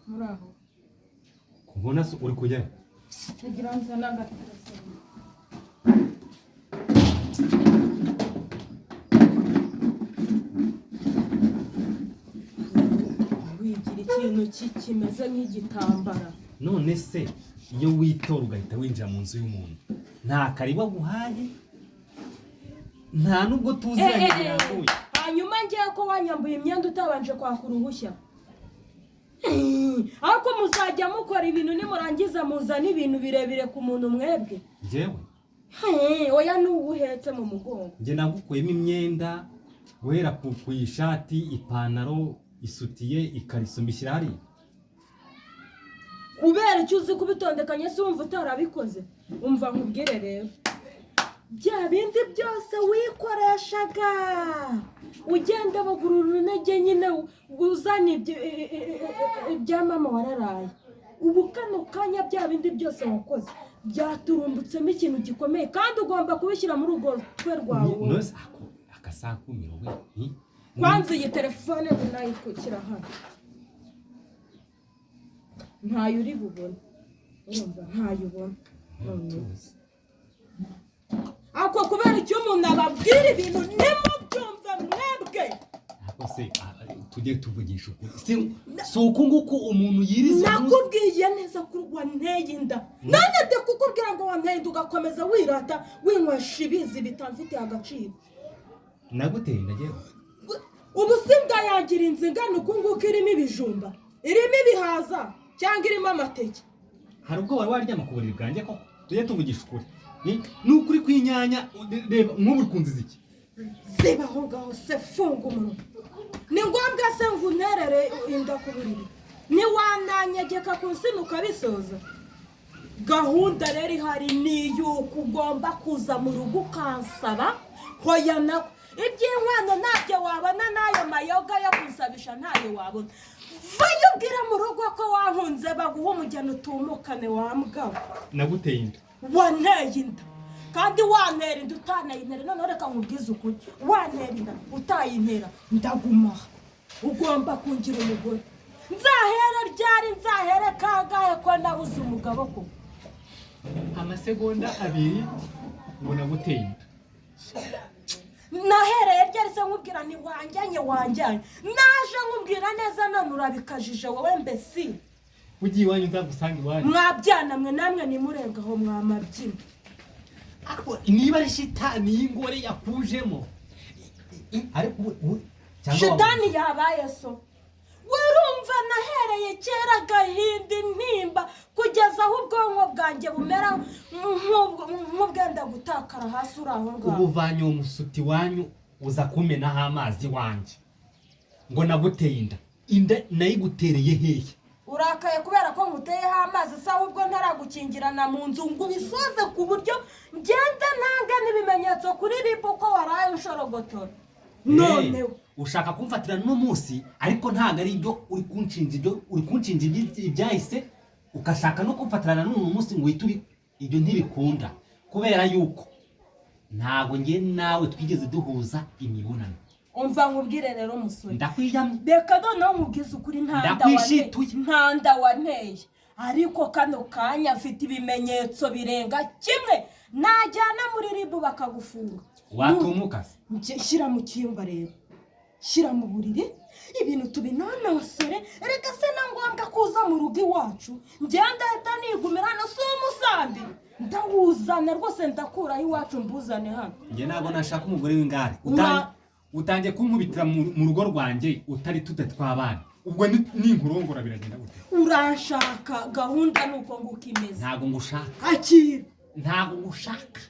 Muraho. Kubona uri kujya? Kugira ngo nzanagatase. Wigira ikintu kimeze nk'igitambara. None se iyo witora ugahita winjira mu nzu y'umuntu nta kariba guhaye nta nubwo tuziranye birambuye. Hanyuma ngiye ko wanyambuye imyenda utabanje kwaka uruhushya. Ariko muzajya mukora ibintu nimurangiza muzana ibintu birebire ku muntu mwebwe. Jewe oya n'ubuhetse mu mugongo. Nge nagukuyemo imyenda guhera ku ishati, ipantaro, isutiye, ikariso mbishyira hari. Kubera icyo uzi kubitondekanye se wumva utarabikoze. Umva nkubwire rero. Bya bindi byose wikoreshaga ugenda bagurura intege nyine uzana ibya mama wararaye. Ubu kano kanya bya bindi byose wakoze byaturumbutsemo ikintu gikomeye kandi ugomba kubishyira muri urwo rwe rwawe. Nose akasakumiro we. Kwanza iyi telefone nayikukira hano. Ntayo uri bubone. Urumva ntayo ubona. Ako kubera icyo umuntu ababwira ibintu nimubyumva mwebwe. Ako se tujye tuvugisha ukuri. Si uko nguko umuntu yiriza. Nakubwiye neza ko wanteye inda. None de kukubwira ngo wanteye inda ugakomeza wirata winywesha ibizi bitamfitiye agaciro. Naguteye inda jewe. Ubu sinda yagira inzingano uko nguko irimo ibijumba. Irimo ibihaza cyangwa irimo amateke. Hari ubwo wari waryama ku buriri bwanjye ko tujye tuvugisha ukuri. Nukuri kwinyanya reba nk'ubu kunziza iki? Zibaho ngaho se funga umunwa. Ni ngombwa se ngunterere inda ku buriri. Ni wananyegeka kunsinuka bisoza. Gahunda rero ihari ni yuko ugomba kuza mu rugo ukansaba hoya na iby'inkwano ntabyo wabona n'ayo mayoga yo kunsabisha ntayo wabona. Vayubwira mu rugo ko wankunze baguha umugeni utumukane wambwa. Naguteye inda. Wanteye inda kandi wantera inda utanayintera. None reka nkubwize ukuri wantera inda utayintera ndaguma. Ugomba kungira umugore. Nzahera ryari nzahera kagaye ko nabuze umugabo ko amasegonda abiri ngo naguteye inda. Nahereye ryari se nkubwira ni wanjyanye naje nkubwira neza none urabikajije wowe mbesi. Ugiye iwanyu nzagusanga iwanyu. Mwabyana mwe namwe nimurengaho mwamabyina. Niba ari shitani y'ingore yakujemo. Ariko shitani yabaye so. Werumva nahereye kera gahinda intimba kugeza aho ubwonko bwanjye bumera nk'ubwenda gutakara hasi uraho ngaho. Ubuvanye umusuti wanyu uza kumenaho amazi wanjye ngo naguteye inda. Inda nayigutereye hehe? Urakaye kubera ko nguteyeho amazi se ahubwo ntaragukingirana mu nzu ngo ubisoze ku buryo ngenda ntanga n'ibimenyetso kuri ribu ko waraye ushorogotora. None ushaka kumfatira no munsi ariko ntago ari ibyo uri kunshinja ibyahise ukashaka no kumfatirana n'uno munsi ngo wituri ibyo ntibikunda kubera yuko ntago nge nawe twigeze duhuza imibonano. Umva nkubwire rero musore. Ndakwiyamye. Reka noneho nkubwize ukuri ntanda wanteye. Ariko kano kanya afite ibimenyetso birenga kimwe najyana muri ribu bakagufunga. Watumuka se? Shyira mu cyumba rero. Shyira mu buriri ibintu tubinonosore. Reka se na ngombwa kuza mu rugo iwacu ngenda hita nigumira no si umusambi. Ndawuzana rwose ndakuraho iwacu mbuzane hano. Nge ntabwo nashaka umugore w'ingare. Utangiye kunkubitira mu rugo rwanjye utari tudatwabana. Ubwo ni nkurongora biragenda gute? Uranshaka gahunda nuko ngukimeze. Ntago ngushaka. Akira. Ntago ngushaka.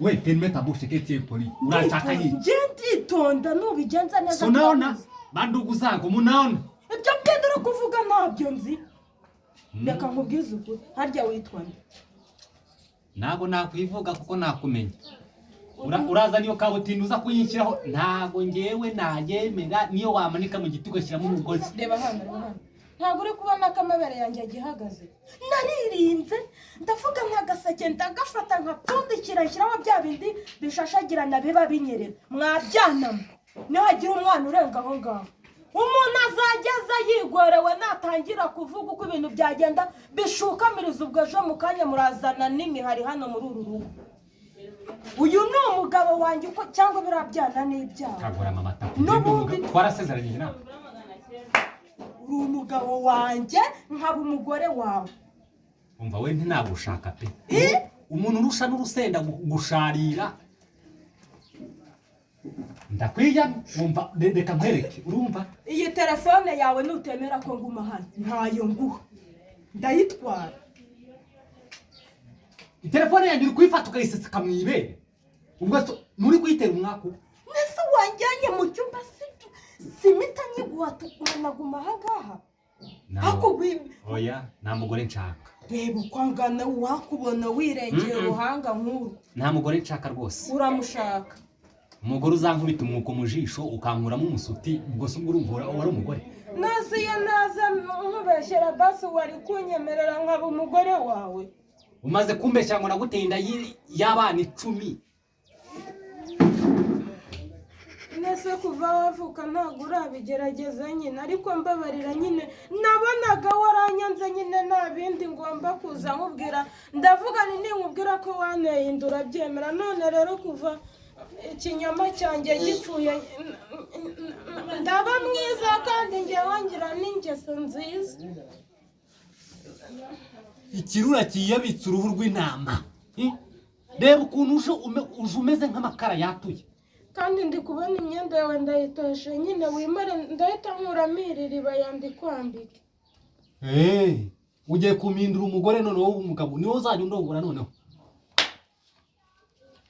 We permeta bouche que tu es poli. Uranshaka yi. Ngenti tonda nubigenza neza. So naona bandugu zangu munaona. Ibyo byendera kuvuga ntabyo nzi. Reka nkubwize uko harya witwa nde? Ntago nakwivuga kuko nakumenya. Uraza niyo kabutindi uza kuyinshyiraho ntago ngewe nayemera niyo wamanika mu giti ugashyiramo umugozi. Reba hano. Ntago uri kubona akamabere yanjye agihagaze. Naririnze ndavuga nkagaseke ndagafata nkapfundikira nshyiraho bya bindi bishashagirana biba binyerera. Mwabyanamo nihagira umwana urenga aho ngaho umuntu azageza yigorewe natangira kuvuga uko ibintu byagenda bishukamiriza ubwo ejo mu kanya murazana n'imihari hano muri uru rugo. Uyu ni umugabo wanjye uko cyangwa birabyana n'ibyaha. Kagura mama tatu. N'ubundi twarasezeranye inama. Uri umugabo wanjye nkaba umugore wawe. Umva we ntinagushaka pe. Umuntu urusha n'urusenda gusharira. Ndakwiya umva reka nkwereke urumva. Iyi telefone yawe nutemera ko nguma hano ntayo nguha. Ndayitwara. Telefone yanjye uri kuyifata ukayiseseka mu ibere. Ubwo nuri kuyitera umwaka. Nese wanjyanye mu cyumba simita nyiguha tukanaguma ahangaha. Oya nta mugore nshaka. Reba ukwangana wakubona wirengeye uruhanga nk'uru. Nta mugore nshaka rwose. Uramushaka. Umugore uzankubita umwuko mu jisho ukankuramo umusuti ubwo se urumvura wari umugore. Nasi ya naza nkubeshyera basi wari kunyemerera nkaba umugore wawe. Umaze kumbeshya ngo naguteye inda y'abana 10. Nese kuva wavuka ntabwo urabigerageza nyine ariko mbabarira nyine nabonaga waranyanze nyine nta bindi ngomba kuza nkubwira ndavuga ni nkubwira ko waneye indura byemera none rero kuva ikinyama cyanjye gipfuye ndaba mwiza kandi nge wangira n'ingeso nziza. Ikirura kiyabitse uruhu rw'intama. Reba ukuntu uje umeze nk'amakara yatuye. Kandi ndi kubona imyenda yawe ndayitoshe nyine wimare ndahita nkuramirira yandikwambike. Ugiye kumindura umugore noneho w'umugabo niwo uzajya undongora noneho.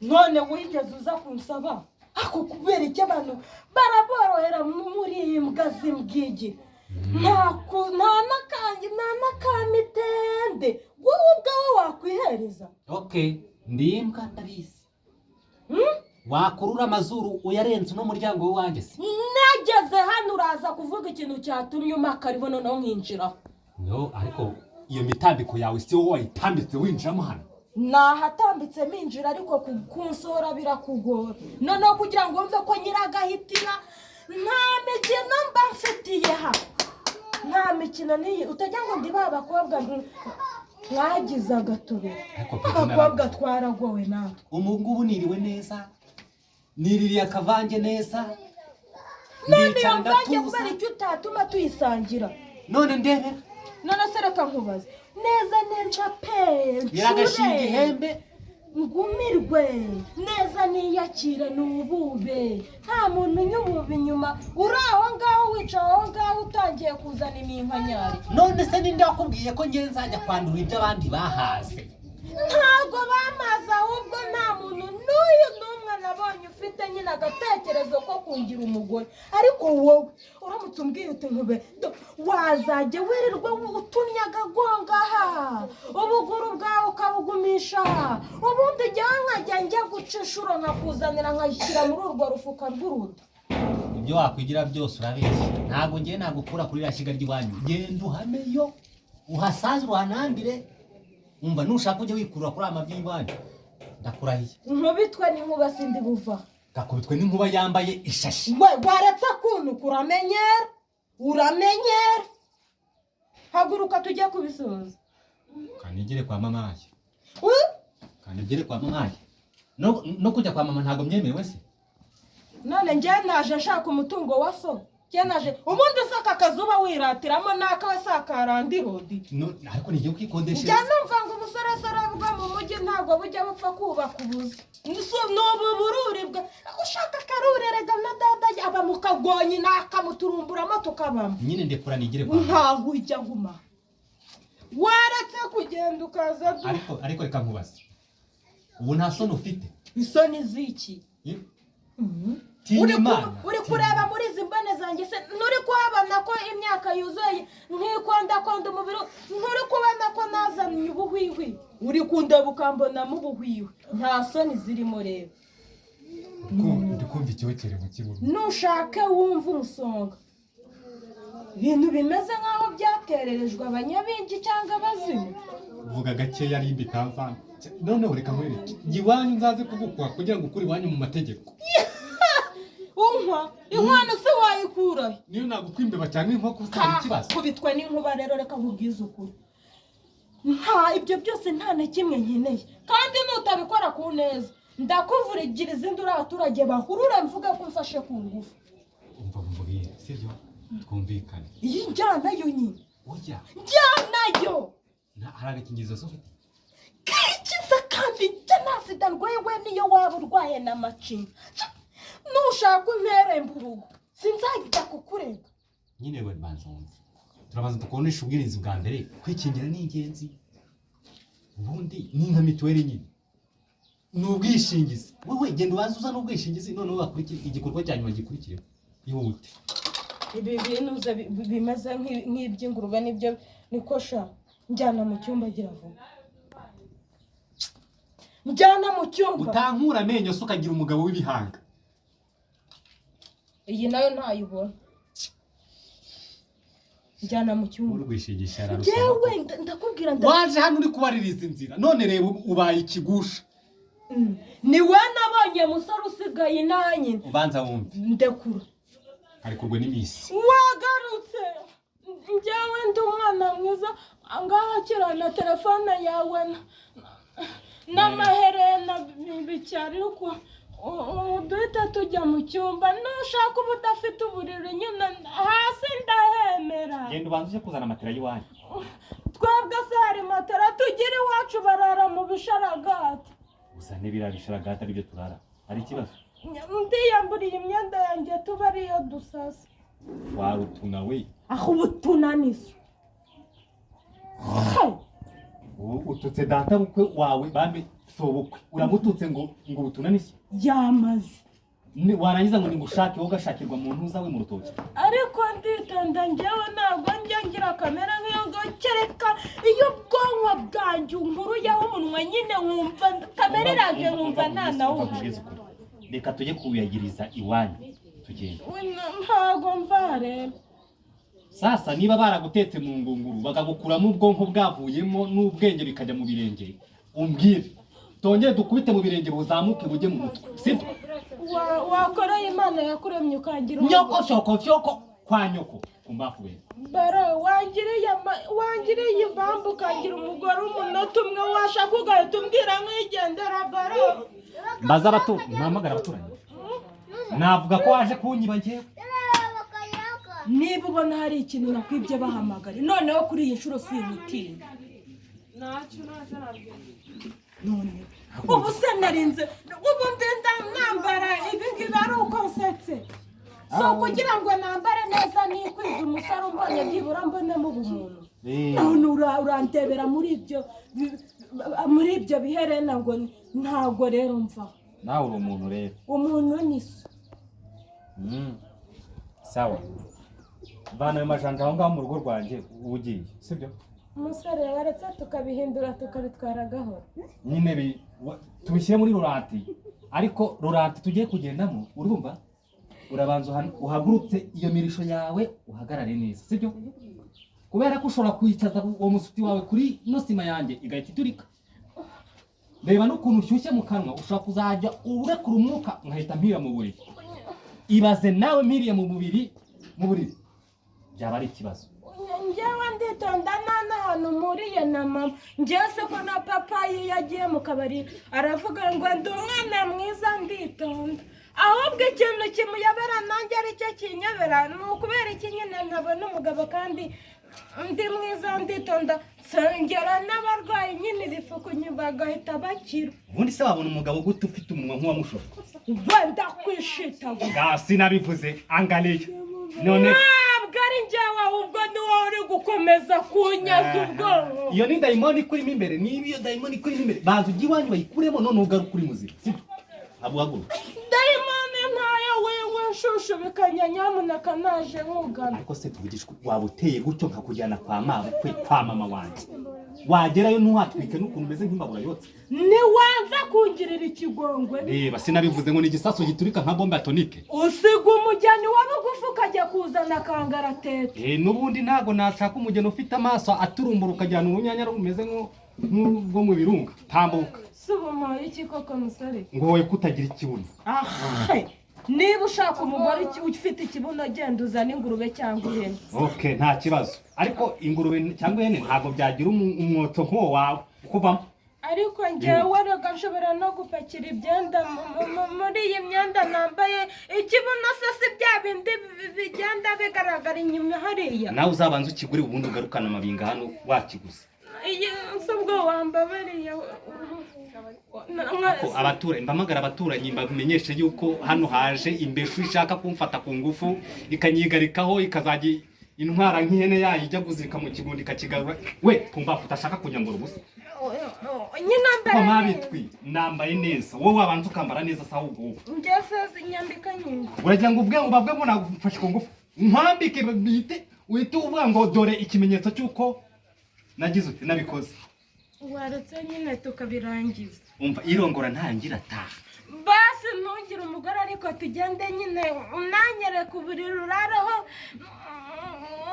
None wigeze uza kunsaba ako kubera icyo abantu baraborohera muri imbwa zimbwigi. Nta n'akamitende wowe ubwawe wakwihereza. Ndimbwa ndabizi. Wakurura amazuru uyarenze no muryango w'iwanjye se. Nageze hano uraza kuvuga ikintu cyatumye umakaribo noneho nkinjiraho. Ariko iyo mitambiko yawe si wowe wayitambitse winjiramo hano. Nahatambitse minjira ariko kunsora birakugora. Noneho kugira ngo mve ko nyiragahitira nta mikino mba mfitiye ha. Nta mikino niyi utajya ngo ndi babakobwa mwagize agatubera. Abakobwa twaragowe natwe. Umungubu niriwe neza. Niririye akavange neza. None yamvange kubera icyo utatuma tuyisangira. None ndebera. None sereka nkubaze. Neza pe. Yaragashinga ihembe. Ngumirwe. Neza niyakire n'ubube. Nta muntu nyububi nyuma. Uraho ngaho wicaho ngaho utangiye kuzana iminkanyari. None se ninde wakubwiye ko ngiye nzajya kwandura ibyo abandi bahaze? Ntago bamaze ahubwo nta muntu n'uyu n'umwe nabonye ufite nyine agatekerezo ko kungira umugore. Ariko wowe uramutse umbwiye uti nkube wazajya wirirwa utumye agagonga ha ubuguru bwawe ukabugumisha ubundi jyawe nkajya njya guca inshuro nkakuzanira nkashyira muri urwo rufuka rw'uruda. Ibyo wakwigira byose urabeshya. Ntago ngiye nagukura kuri rashiga ry'iwanyu. Genda uhameyo uhasaze uhanambire. Umva nushaka ujye wikurura kuri amavi y'Imana. Ndakurahiye. Nkubitwe n'inkuba sindi buva. Gakubitwe n'inkuba yambaye ishashi. Waretse kuntu kuramenyera. Uramenyera. Haguruka tujye kubisoza. Kanigire kwa mama yaje. Kanigire kwa mama yaje. No kujya kwa mama ntago myemewe se. None njye naje nshaka umutungo wa so. Naje ubundi saka kazuba wiratiramo nakawe sakarandi hodi. Ariko nigiye kwikodesha. Njya numva ngo umusarasara bwa mu mujyi ntago bujya bupfa kubaka ubuzi. N'ubu bururibwa ushaka karurerega na dada aba mukagonyi nakamuturumburamo tukabamo. Nyine ndekura nigire kwa. Ntago ujya guma. Waretse kugenda ukaza. Ariko reka nkubaze. Ubu nta soni ufite. Isoni ziki? Uri kureba muri izi mbone zanjye se nturi kuhabona ko imyaka yuzuye nkikonda umubiri nturi kubona ko nazanye ubuhwihwi uri kundeba ukambona mu buhwihwi nta soni zirimo rero. Ndi kumva icyokere mu kibuno. Nushake wumva umusonga. Ibintu bimeze nkaho byatererejwe abanyabingi cyangwa abazimu. Vuga gake yari imbitamva. None ureka nkwereke. Giwanyu nzaze kugukwa kugira ngo ukuri wanyu mu mategeko. Inkwano se wayikura ukurahe niyo nagukwimbeba cyangwa inkoko cyari ikibazo kubitwe n'inkuba rero reka nkubwize ukuri nta ibyo byose nta na kimwe nkeneye kandi nutabikora ku neza ndakuvurigira izindi uri abaturage bahurura mvuga ko mfashe ku ngufu umva mubwire sibyo twumvikane iyi njyanayo nyine oya njyanayo hari agakingirizo se ufite kikiza kandi njye nta sida ndwaye we niyo waba urwaye n'amacinya nushaka untere mburugu sinzajya kukurega nyine we banza wumve turabanza dukoresha ubwirinzi bwa mbere kwikingira ni ingenzi ubundi ni nka mituweli nyine ni ubwishingizi wowe genda ubanza uzana ubwishingizi noneho bakurikira igikorwa cya nyuma gikurikiyeho ihute ibi bintu bimeze nk'iby'ingurube nibyo nikosha njyana mu cyumba gira vuba njyana mu cyumba utankura amenyo se ukagira umugabo w'ibihanga iyi nayo ntayibona njyana mu cyumba urwishigisha yewe ndakubwira waje hano uri kubaririza inzira none reba ubaye ikigusha ni we nabonye musore usigaye inanye ubanza wumve ndekura ari kurwe n'imisi wagarutse njyewe ndi umwana mwiza ngaha kirana telefone yawe n'amaherena bicyari uko duhita tujya mu cyumba nushaka uba udafite uburiri nyine hasi ndahemera genda ubanza uje kuzana matera y'iwanyu twebwe se hari matera tugira iwacu barara mu bisharagati gusa n'ibiriya bisharagati aribyo turara hari ikibazo ndiyamburiye imyenda yanjye tuba ariyo dusasa warutuna we aho ubutunanizo ututse data bukwe wawe bambe sobukwe uramututse ngo ubutunanize yamaze warangiza ngo ningushake wowe ugashakirwa mu ntuza we mu rutoki ariko nditonda njyewe ntabwo njya ngira kamera nk'iyo ngo kereka iyo ubwonko bwanjye unkuruyeho umunwa nyine nkumva kamera iraje nkumva nta nawe reka tujye kuwuyagiriza iwanyu tugenda ntabwo mva rero sasa niba baragutetse mu ngunguru bakagukuramo ubwonko bwavuyemo n'ubwenge bikajya mu birenge umbwire tongere dukubite mu birenge buzamuke bujye mu mutwe sibyo wakoreye imana yakuremye ukagira nyoko shoko kwa nyoko kumbafu we bara wangiriye ibambu ukagira umugore umunota umwe washaka ugahita umbwira nk'igendera bara mbaza mpamagara abaturanyi navuga ko waje kunyiba njyewe niba ubona hari ikintu nakwibye bahamagare noneho kuri iyi nshuro si imitinya none ubu se narinze ubu ndenda nambara ibi ngibi ari uko nsetse so kugira ngo nambare neza nikwiza umusore umbonye byibura mbonemo ubumuntu none urandebera muri ibyo biherena ngo ntago rero mvaho nawe uri umuntu rero umuntu ni so sawa vana ayo majanja aho ngaho mu rugo rwanjye ugiye sibyo umusore waretse tukabihindura tukabitwara gahoro nyine tubishyire muri roranti ariko roranti tugiye kugendamo urumva urabanza uhagurutse iyo mirisho yawe uhagarare neza sibyo kubera ko ushobora kwicaza uwo musuti wawe kuri ino sima yanjye igahita iturika reba n'ukuntu ushyushye mu kanwa ushobora kuzajya urekura umwuka nkahita mpira mu buriri ibaze nawe mpiriye mu buriri byaba ari ikibazo njyewe nditonda nta n'ahantu mpuriye na mama njyewe se ko na papa iyo yagiye mu kabari aravuga ngo ndi umwana mwiza nditonda ahubwo ikintu kimuyobera nanjye ari cyo kinyobera ni ukubera iki nyine ntabona umugabo kandi ndi mwiza nditonda nsengera n'abarwayi nyine ibifukunyi bagahita bakira ubundi se wabona umugabo gute ufite umunwa nk'uwamushora wenda kwishitagura sinabivuze angaliye none ntabwo ari njyewe ahubwo ni wowe uri gukomeza kunyaza ubwonko iyo ni dayimoni ikurimo imbere niba iyo dayimoni ikurimo imbere baza ujya iwanyu bayikuremo none ugaruka uri muzima sibyo abuhaguruka dayimoni ntayo wewe nshushubikanya nyamuneka naje nkugana ariko se tuvugishwe waba uteye gutyo nkakujyana kwa mabukwe kwa mama wanjye wagerayo ntuhatwike n'ukuntu umeze nk'imbabura yotse ntiwanza kungirira ikigongwe reba sinabivuze ngo ni igisasu giturika nka bombe atonike usiga umujyani wa bugufi ukajya kuzana kangaratete n'ubundi ntabwo nashaka umugeni ufite amaso aturumbura ukajyana urunyanya rumeze nk'ubwo mu birunga tambuka si ubumaye iki koko musore ngo wowe kutagira ikibuno niba ushaka umugore ufite ikibuno genda uzana ingurube cyangwa ihene. Okay, nta kibazo. Ariko ingurube cyangwa ihene ntabwo byagira umwotso nk'uwo wawe kuvamo. Ariko njyewe rega nshobora no gupakira ibyenda muri iyi myenda nambaye, ikibuno se si bya bindi bigenda bigaragara inyuma hariya. Nawe uzabanza ukigure ubundi ugarukana amabinga hano wakiguze. Iyi nsubwo wambabariye abaturanyi mbamagara abaturanyi mbamenyeshe yuko hano haje imbeshu ishaka kumfata ku ngufu ikanyigarikaho ikazajya intwara nk'ihene yayo ijya guzirika mu kigundi kakigarura. We pumbafu utashaka kunyambura ubusa nyina mbere mabitwi nambaye neza, wowe wabanza ukambara neza saho ubwo ngeze nyambika nyine uragira ngo ubwe ubabwe ngo nagufashe ku ngufu nkwambike bite uhita uvuga ngo dore ikimenyetso cy'uko nagize uti nabikoze. Waretse nyine tukabirangiza. Umva irongora ntangira taha. Basi ntugire umugore ariko tugende nyine unanyere ku buriri urareho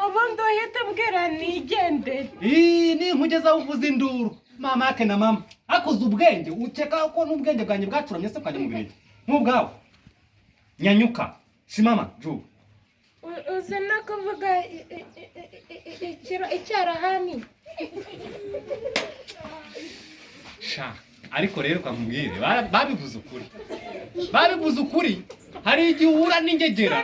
ubundi uhita umbwira nigendere. Ni nkugeza uvuza induru mama yake na mama akoze ubwenge ukeka ko n'ubwenge bwanjye bwacuramye se kajya mu birenge nk'ubwawe. Nyanyuka simama ju uzi no kuvuga icyarahani. Sha ariko rero kamubwire babivuze ukuri hari igihe uhura n'ingegera.